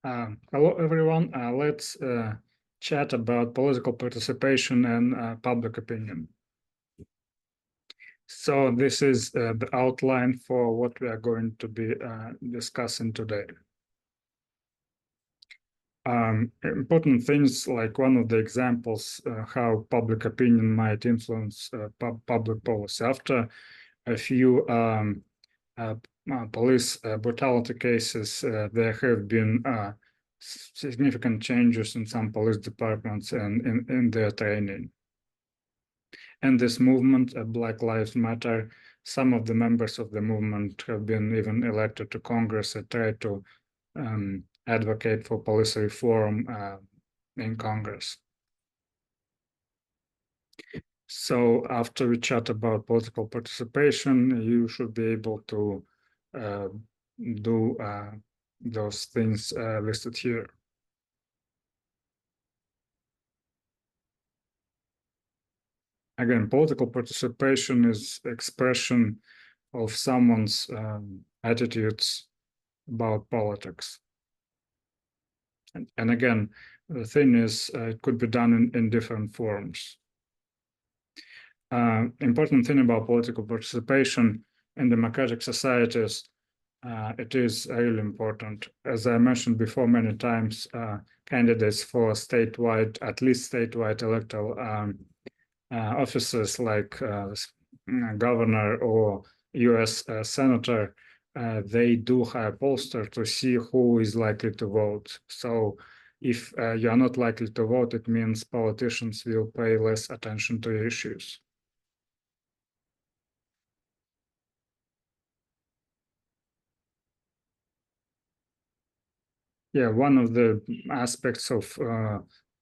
Hello, everyone. Let's chat about political participation and public opinion. So this is the outline for what we are going to be discussing today. Important things, like one of the examples how public opinion might influence public policy. After a few police brutality cases, there have been significant changes in some police departments and in their training. And this movement, Black Lives Matter, some of the members of the movement have been even elected to Congress and try to advocate for police reform in Congress. So after we chat about political participation, you should be able to do those things listed here. Again, political participation is expression of someone's attitudes about politics. And again, the thing is, it could be done in different forms. Important thing about political participation in democratic societies, it is really important. As I mentioned before many times, candidates for statewide, at least statewide electoral offices like governor or US senator, they do hire pollsters to see who is likely to vote. So if you are not likely to vote, it means politicians will pay less attention to issues. Yeah, one of the aspects of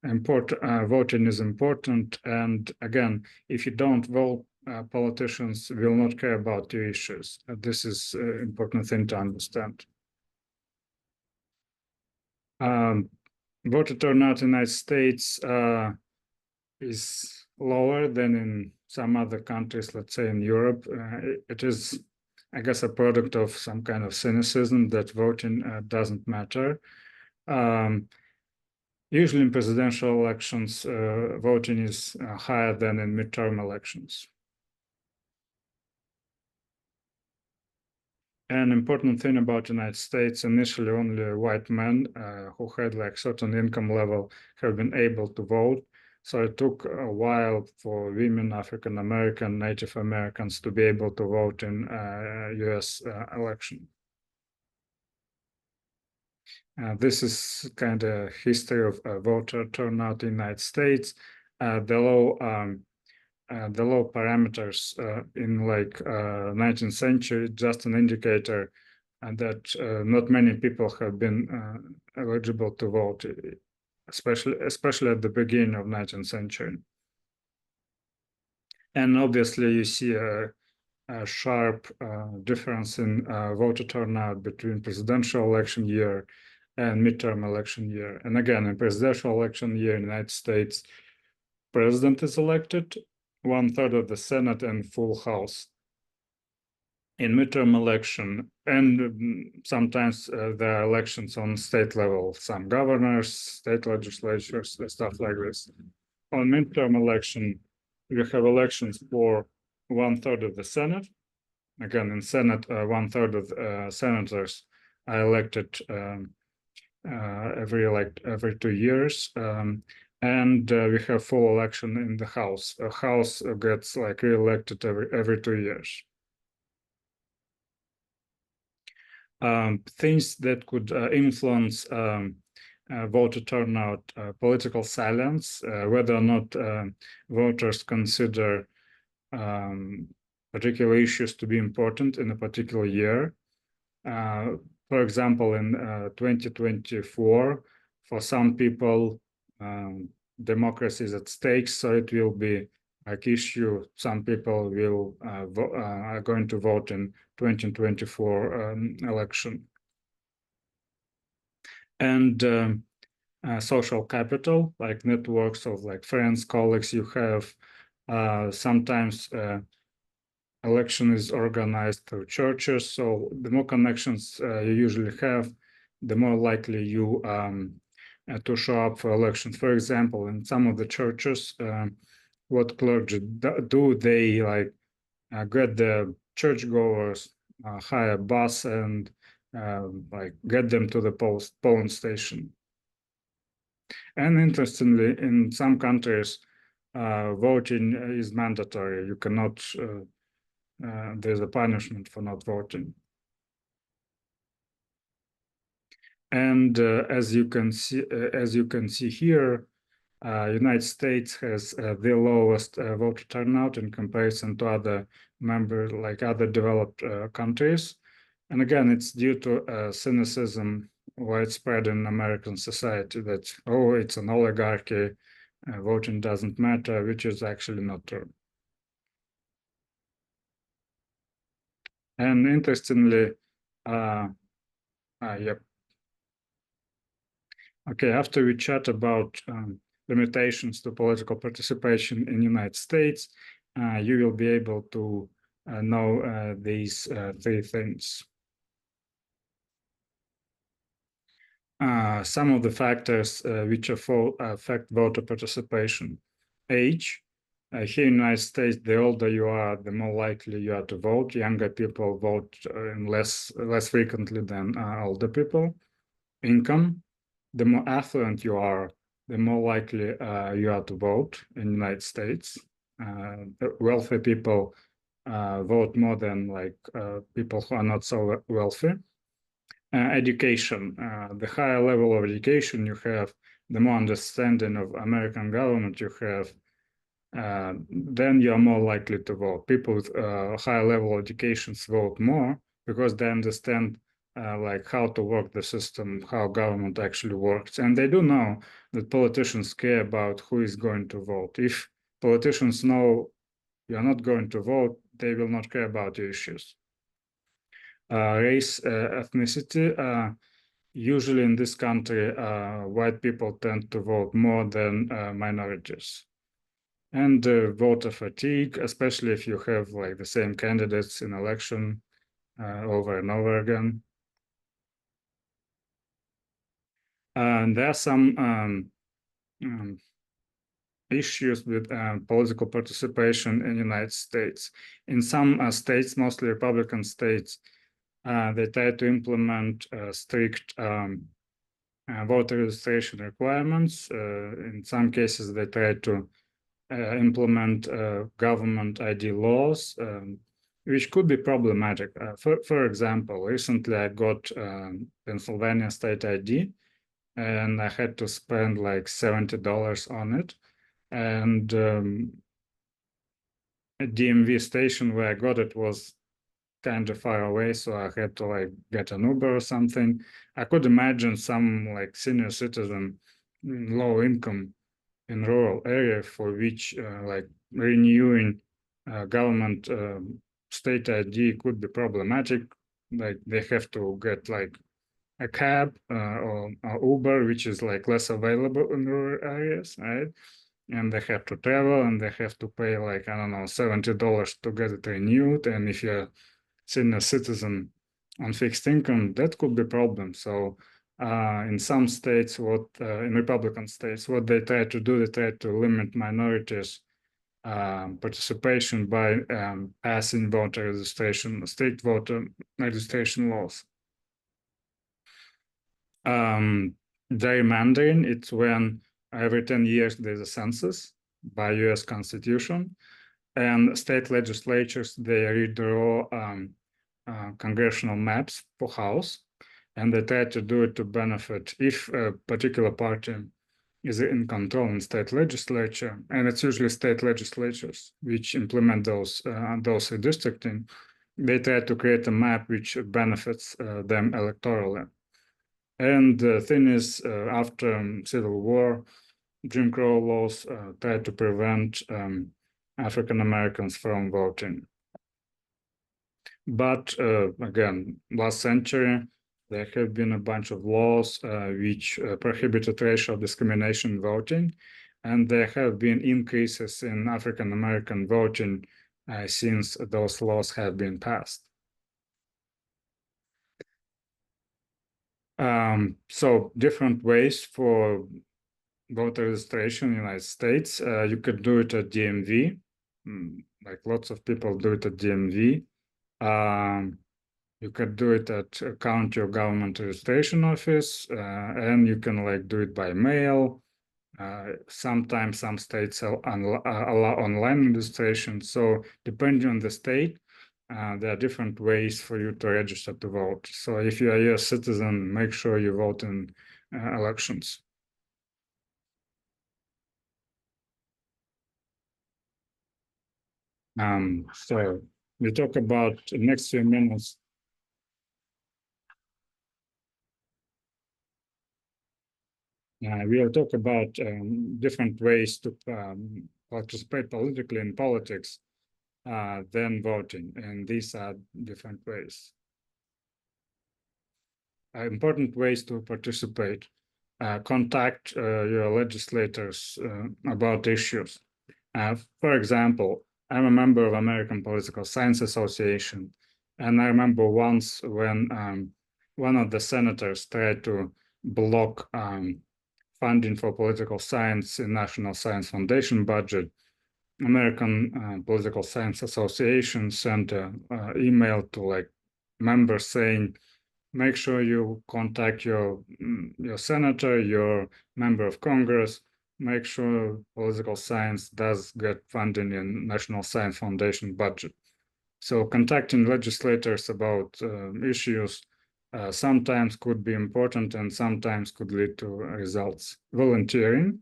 voting is important. And again, if you don't vote, politicians will not care about your issues. This is an important thing to understand. Voter turnout in the United States is lower than in some other countries, let's say in Europe. It is, I guess, a product of some kind of cynicism that voting doesn't matter. Usually in presidential elections, voting is higher than in midterm elections. An important thing about the United States, initially only white men who had like certain income level have been able to vote. So it took a while for women, African American, Native Americans to be able to vote in US election. This is kind of history of voter turnout in the United States. The low parameters in like 19th century, just an indicator that not many people have been eligible to vote, especially at the beginning of 19th century. And obviously you see a sharp difference in voter turnout between presidential election year and midterm election year. And again, in presidential election year in the United States, president is elected, 1/3 of the Senate and full House. In midterm election, and sometimes there are elections on state level, some governors, state legislatures, stuff like this. On midterm election, we have elections for 1/3 of the Senate. Again, in Senate, 1/3 of senators are elected every 2 years. And we have full election in the House. A House gets like re-elected every 2 years. Things that could influence voter turnout, political silence, whether or not voters consider particular issues to be important in a particular year. For example, in 2024, for some people, democracy is at stake, so it will be like issue. Some people will are going to vote in 2024 election. And social capital, like networks of like friends, colleagues you have. Sometimes election is organized through churches, so the more connections you usually have, the more likely you to show up for elections. For example, in some of the churches, what clergy do, they like get the churchgoers, hire a bus, and like get them to the polling station. And interestingly, in some countries, voting is mandatory. You cannot. There's a punishment for not voting. And as you can see here, United States has the lowest voter turnout in comparison to other other developed countries. And again, it's due to cynicism widespread in American society that, oh, it's an oligarchy, voting doesn't matter, which is actually not true. And interestingly, yep. Okay, after we chat about limitations to political participation in the United States, you will be able to know these three things. Some of the factors which affect voter participation. Age. Here in the United States, the older you are, the more likely you are to vote. Younger people vote less frequently than older people. Income. The more affluent you are, the more likely you are to vote in the United States. Wealthy people vote more than people who are not so wealthy. Education. The higher level of education you have, the more understanding of American government you have, then you're more likely to vote. People with higher level educations vote more because they understand how to work the system, how government actually works. And they do know that politicians care about who is going to vote. If politicians know you're not going to vote, they will not care about your issues. Race, ethnicity. Usually in this country, white people tend to vote more than minorities. And voter fatigue, especially if you have the same candidates in election over and over again. And there are some issues with political participation in the United States. In some states, mostly Republican states, they try to implement strict voter registration requirements. In some cases, they try to implement government ID laws, which could be problematic. For example, recently I got Pennsylvania state ID, and I had to spend like $70 on it. And a DMV station where I got it was kind of far away, so I had to get an Uber or something. I could imagine some senior citizen, low income in rural area for which renewing government state ID could be problematic. Like they have to get a cab or Uber, which is less available in rural areas, right? And they have to travel and they have to pay I don't know, $70 to get it renewed. And if you're senior citizen on fixed income, that could be a problem. So in some states, in Republican states, what they try to do, they try to limit minorities' participation by passing strict voter registration laws. Gerrymandering, it's when every 10 years there's a census by US Constitution, and state legislatures, they redraw congressional maps for House, and they try to do it to benefit if a particular party is in control in state legislature, and it's usually state legislatures which implement those redistricting. They try to create a map which benefits them electorally. And the thing is, after Civil War, Jim Crow laws tried to prevent African Americans from voting. But again, last century, there have been a bunch of laws which prohibited racial discrimination in voting, and there have been increases in African American voting since those laws have been passed. So different ways for voter registration in the United States. You could do it at DMV. Like lots of people do it at DMV. You could do it at a county or government registration office, and you can like do it by mail. Sometimes some states allow online registration. So depending on the state, there are different ways for you to register to vote. So if you are a US citizen, make sure you vote in elections. So we talk about next few minutes. We'll talk about different ways to participate politically in politics than voting, and these are different ways. Important ways to participate. Contact your legislators about issues. For example, I'm a member of American Political Science Association, and I remember once when one of the senators tried to block funding for political science in National Science Foundation budget. American Political Science Association sent an email to like members saying, make sure you contact your senator, your member of Congress, make sure political science does get funding in National Science Foundation budget. So contacting legislators about issues sometimes could be important and sometimes could lead to results. Volunteering,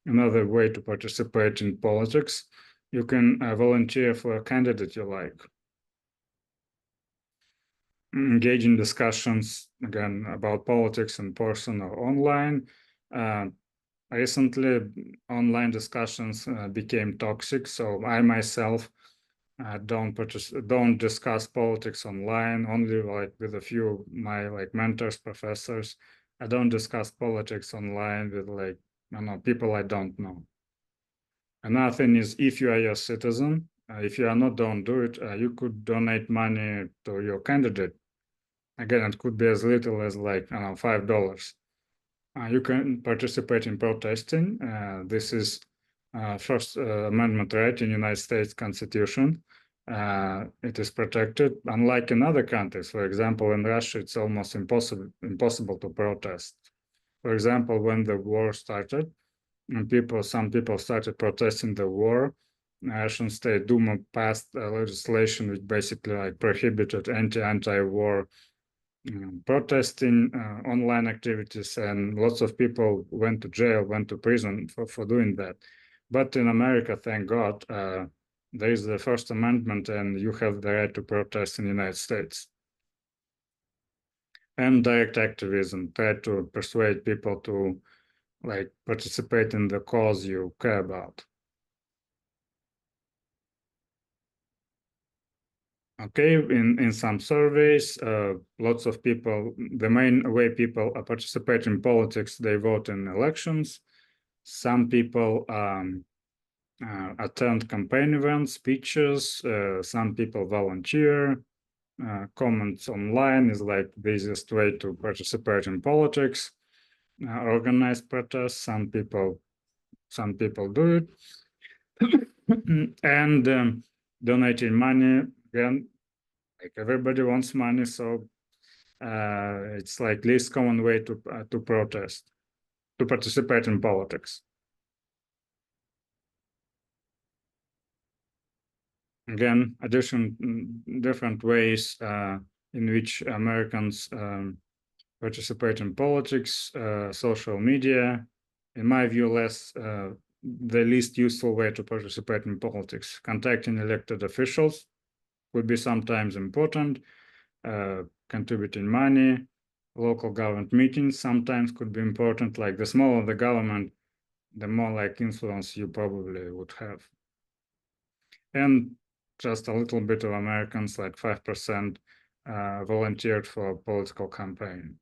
another way to participate in politics. You can volunteer for a candidate you like. Engage in discussions, again, about politics in person or online. Recently, online discussions became toxic, so I myself don't discuss politics online, only like with a few of my like mentors, professors. I don't discuss politics online with like, I don't know, people I don't know. Another thing is if you are a citizen, if you are not, don't do it. You could donate money to your candidate. Again, it could be as little as like, I don't know, $5. You can participate in protesting. This is First Amendment right in United States Constitution. It is protected. Unlike in other countries, for example, in Russia, it's almost impossible to protest. For example, when the war started, and some people started protesting the war, Russian State Duma passed legislation which basically like prohibited anti-war protesting, online activities, and lots of people went to jail, went to prison for doing that. But in America, thank God, there is the First Amendment and you have the right to protest in the United States. And direct activism, try to persuade people to like participate in the cause you care about. Okay, in some surveys, lots of people, the main way people participate in politics, they vote in elections. Some people attend campaign events, speeches. Some people volunteer. Comments online is like the easiest way to participate in politics. Organize protests. Some people do it. And donating money, again, like everybody wants money, so it's like least common way to protest, to participate in politics. Again, different ways in which Americans participate in politics, social media. In my view, the least useful way to participate in politics. Contacting elected officials would be sometimes important. Contributing money, local government meetings sometimes could be important. Like the smaller the government, the more like influence you probably would have. And just a little bit of Americans, like 5%, volunteered for a political campaign.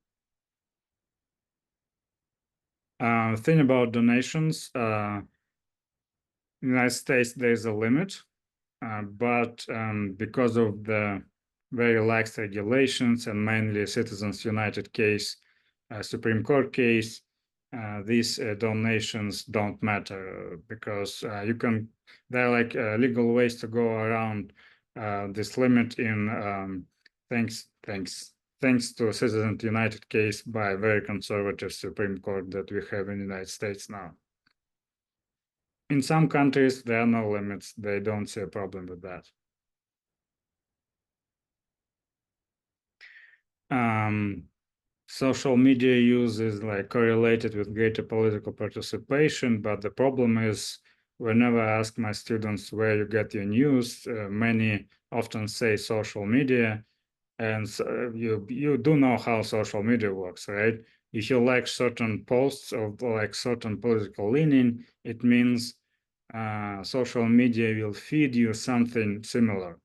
Thing about donations, in the United States, there's a limit, but because of the very lax regulations and mainly Citizens United case, Supreme Court case, these donations don't matter because there are like legal ways to go around this limit in thanks to Citizens United case by a very conservative Supreme Court that we have in the United States now. In some countries, there are no limits. They don't see a problem with that. Social media use is like correlated with greater political participation, but the problem is whenever I ask my students where you get your news, many often say social media, and so you do know how social media works, right? If you like certain posts of like certain political leaning, it means social media will feed you something similar.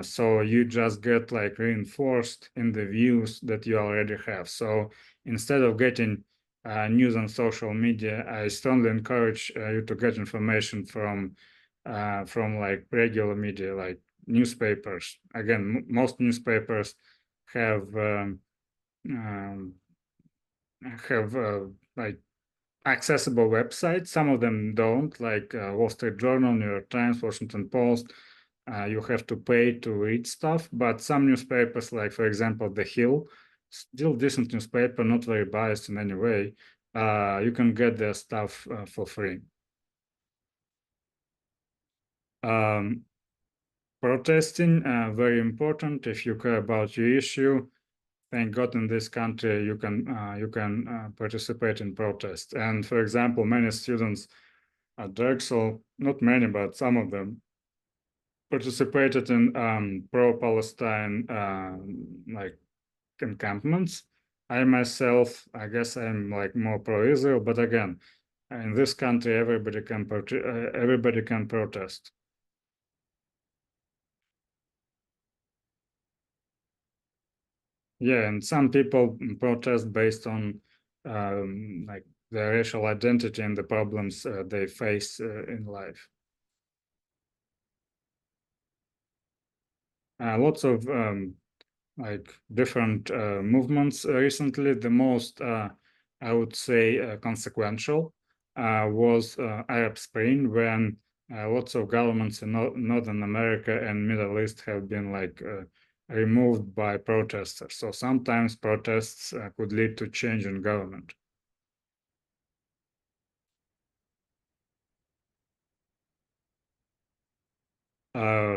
So you just get like reinforced in the views that you already have. So instead of getting news on social media, I strongly encourage you to get information from like regular media, like newspapers. Again, most newspapers have um, like accessible websites. Some of them don't, like Wall Street Journal, New York Times, Washington Post. You have to pay to read stuff, but some newspapers, like for example, The Hill, still decent newspaper, not very biased in any way. You can get their stuff for free. Protesting, very important if you care about your issue. Thank God in this country you can participate in protest. And for example, many students at Drexel, not many, but some of them participated in pro-Palestine like encampments. I myself, I guess I'm like more pro-Israel, but again, in this country, everybody can protest. Yeah, and some people protest based on like their racial identity and the problems they face in life. Lots of like different movements recently. The most, I would say, consequential was Arab Spring, when lots of governments in Northern America and Middle East have been like removed by protesters. So sometimes protests could lead to change in government.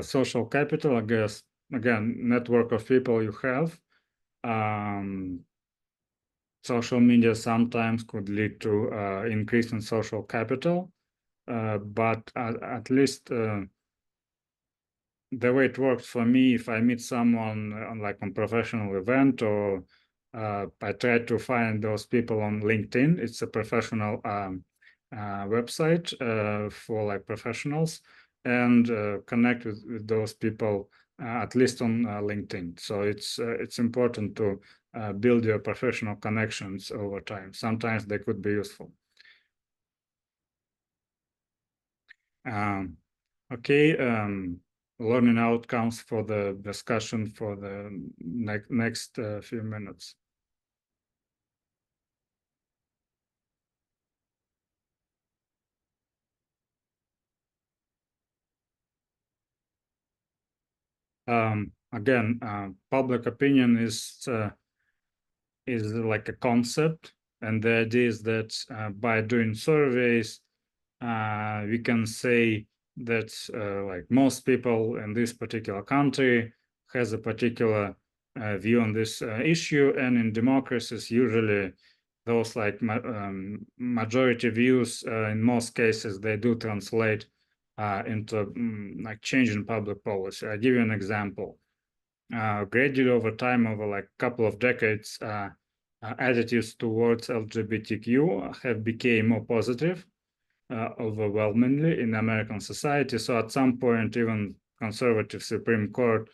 Social capital, I guess, again, network of people you have. Um, Social media sometimes could lead to increase in social capital, but at least the way it works for me, if I meet someone on like on professional event, or I try to find those people on LinkedIn. It's a professional website for like professionals, and connect with those people at least on LinkedIn. So it's important to build your professional connections over time. Sometimes they could be useful. Okay. Learning outcomes for the discussion for the next few minutes. Again, public opinion is like a concept, and the idea is that by doing surveys, we can say that like most people in this particular country has a particular view on this issue, and in democracies, usually those like majority views, in most cases, they do translate into like change in public policy. I'll give you an example. Gradually over time, over like a couple of decades, attitudes towards LGBTQ have become more positive overwhelmingly in American society. So at some point, even conservative Supreme Court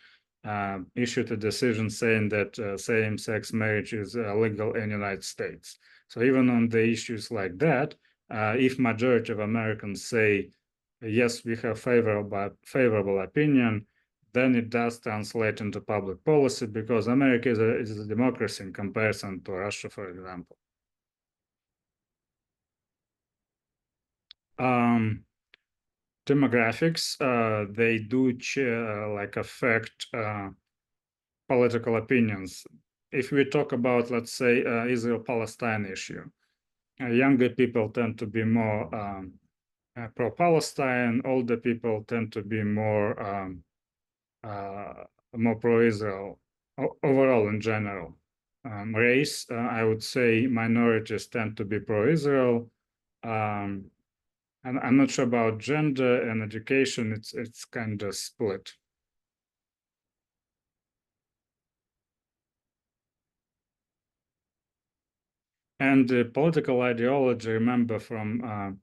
issued a decision saying that same-sex marriage is legal in the United States. So even on the issues like that, if majority of Americans say, yes, we have favorable opinion, then it does translate into public policy, because America is a democracy in comparison to Russia, for example. Demographics, they do like affect political opinions. If we talk about, let's say, Israel-Palestine issue, younger people tend to be more pro-Palestine. Older people tend to be more pro-Israel overall in general. Race, I would say minorities tend to be pro-Israel. And I'm not sure about gender and education. It's kind of split. And the political ideology, remember from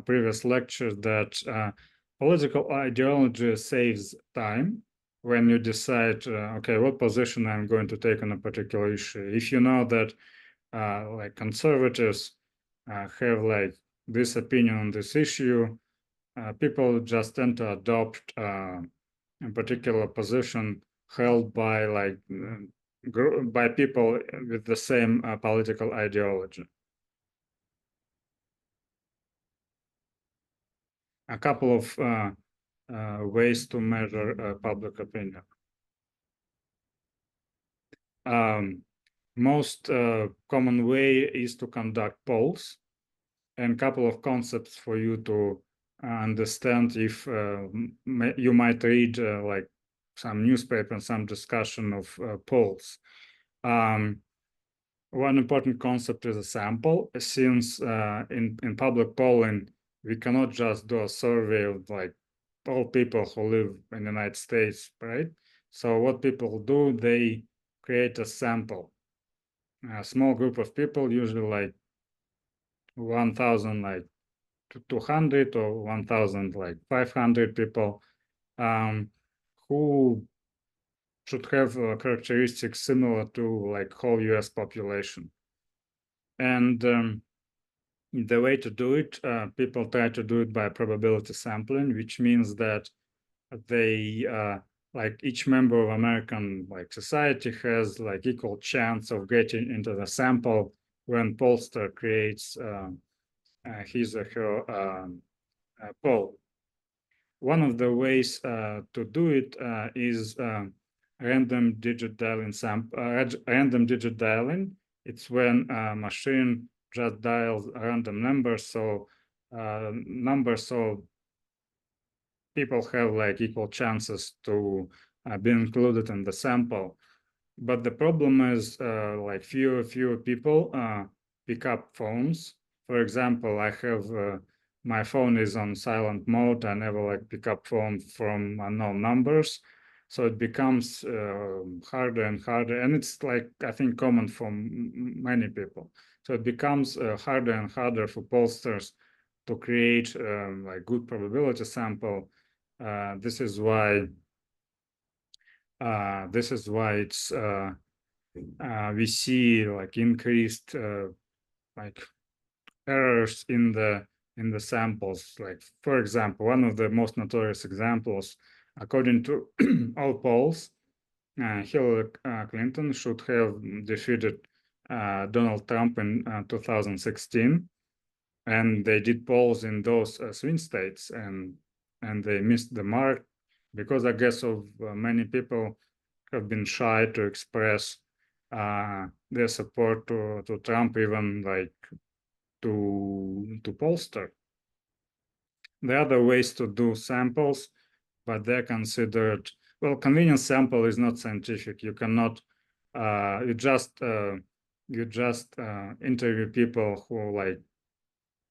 previous lectures that political ideology saves time when you decide, okay, what position I'm going to take on a particular issue. If you know that like conservatives have like this opinion on this issue, people just tend to adopt a particular position held by like by people with the same political ideology. A couple of ways to measure public opinion. Most common way is to conduct polls, and a couple of concepts for you to understand if you might read like some newspaper and some discussion of polls. One important concept is a sample, since in public polling, we cannot just do a survey of like all people who live in the United States, right? So what people do, they create a sample, a small group of people, usually like 1,000, like 200 or 1,000, like 500 people, who should have characteristics similar to like whole US population. And the way to do it, people try to do it by probability sampling, which means that they like each member of American like society has like equal chance of getting into the sample when pollster creates his or her poll. One of the ways to do it is random digit dialing random digit dialing. It's when a machine just dials a random number, so people have like equal chances to be included in the sample. But the problem is like fewer people pick up phones. For example, I have my phone is on silent mode. I never like pick up phone from unknown numbers. So it becomes harder and harder. And it's like, I think, common for many people. So it becomes harder and harder for pollsters to create like good probability sample. This is why it's we see like increased like errors in the samples. Like, for example, one of the most notorious examples, according to all polls, Hillary Clinton should have defeated Donald Trump in 2016, and they did polls in those swing states, and they missed the mark because I guess of many people have been shy to express their support to Trump, even like to pollster. There are other ways to do samples, but they're considered, well, convenience sample is not scientific. You cannot, you just interview people who like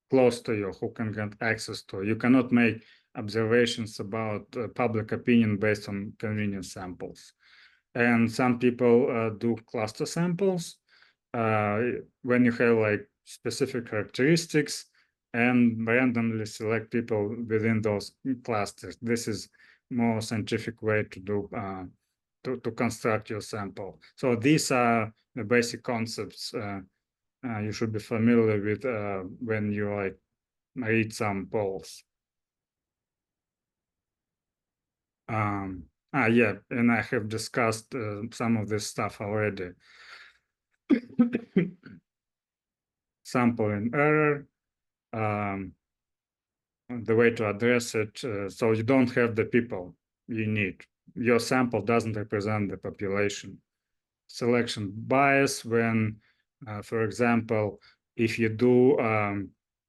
close to you, who can get access to. You cannot make observations about public opinion based on convenience samples. And some people do cluster samples when you have like specific characteristics and randomly select people within those clusters. This is more scientific way to do to construct your sample. So these are the basic concepts you should be familiar with when you like read some polls. Yeah, and I have discussed some of this stuff already. Sample and error, the way to address it, so you don't have the people you need. Your sample doesn't represent the population. Selection bias when, for example, if you do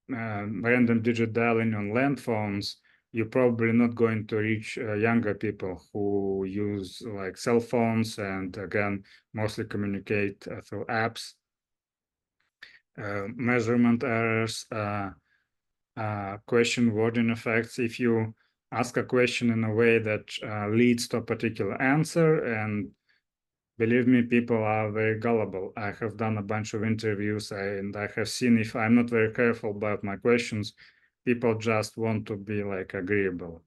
random digit dialing on land phones, you're probably not going to reach younger people who use like cell phones and again, mostly communicate through apps. Measurement errors, question wording effects. If you ask a question in a way that leads to a particular answer, and believe me, people are very gullible. I have done a bunch of interviews and I have seen if I'm not very careful about my questions, people just want to be like agreeable.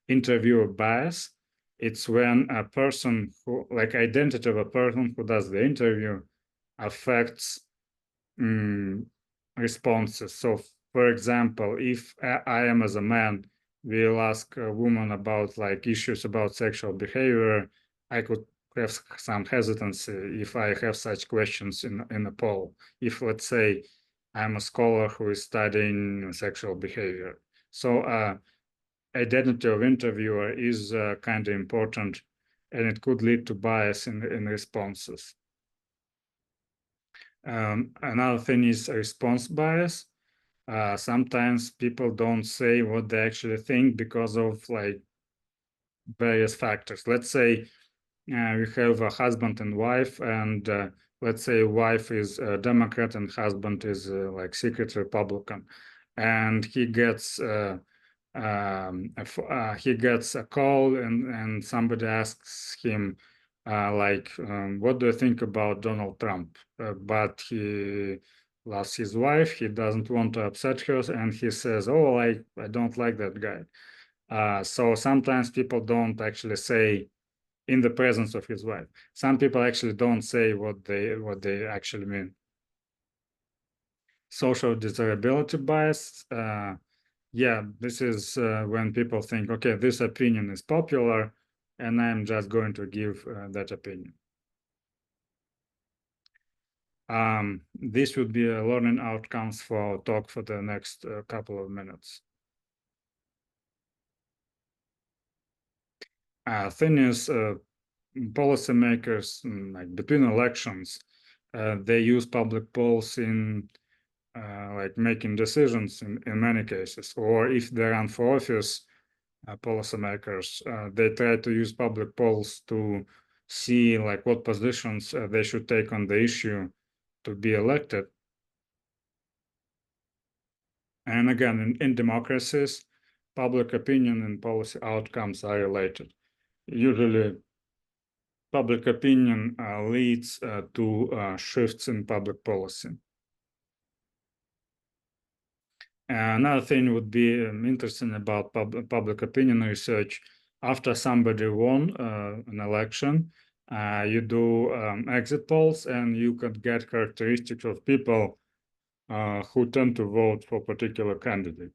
Interviewer bias, it's when a person who, like identity of a person who does the interview affects responses. So for example, if I am as a man, will ask a woman about like issues about sexual behavior, I could have some hesitancy if I have such questions in a poll. If let's say I'm a scholar who is studying sexual behavior. So identity of interviewer is kind of important and it could lead to bias in responses. Another thing is response bias. Sometimes people don't say what they actually think because of like various factors. Let's say we have a husband and wife, and let's say wife is a Democrat and husband is like secret Republican, and he gets he gets a call and somebody asks him what do you think about Donald Trump? But he loves his wife. He doesn't want to upset her, and he says, "Oh, I don't like that guy." So sometimes people don't actually say in the presence of his wife. Some people actually don't say what they actually mean. Social desirability bias. Yeah, this is when people think, okay, this opinion is popular, and I'm just going to give that opinion. This would be learning outcomes for our talk for the next couple of minutes. Thing is, policymakers, like between elections, they use public polls in like making decisions in many cases, or if they run for office, policymakers, they try to use public polls to see like what positions they should take on the issue to be elected. And again, in democracies, public opinion and policy outcomes are related. Usually, public opinion leads to shifts in public policy. Another thing would be interesting about public opinion research. After somebody won an election, you do exit polls and you could get characteristics of people who tend to vote for a particular candidate.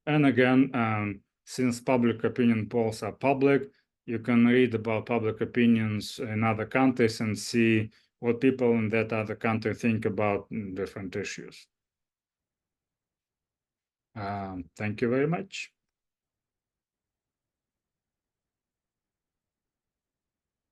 And again, since public opinion polls are public, you can read about public opinions in other countries and see what people in that other country think about different issues. Thank you very much.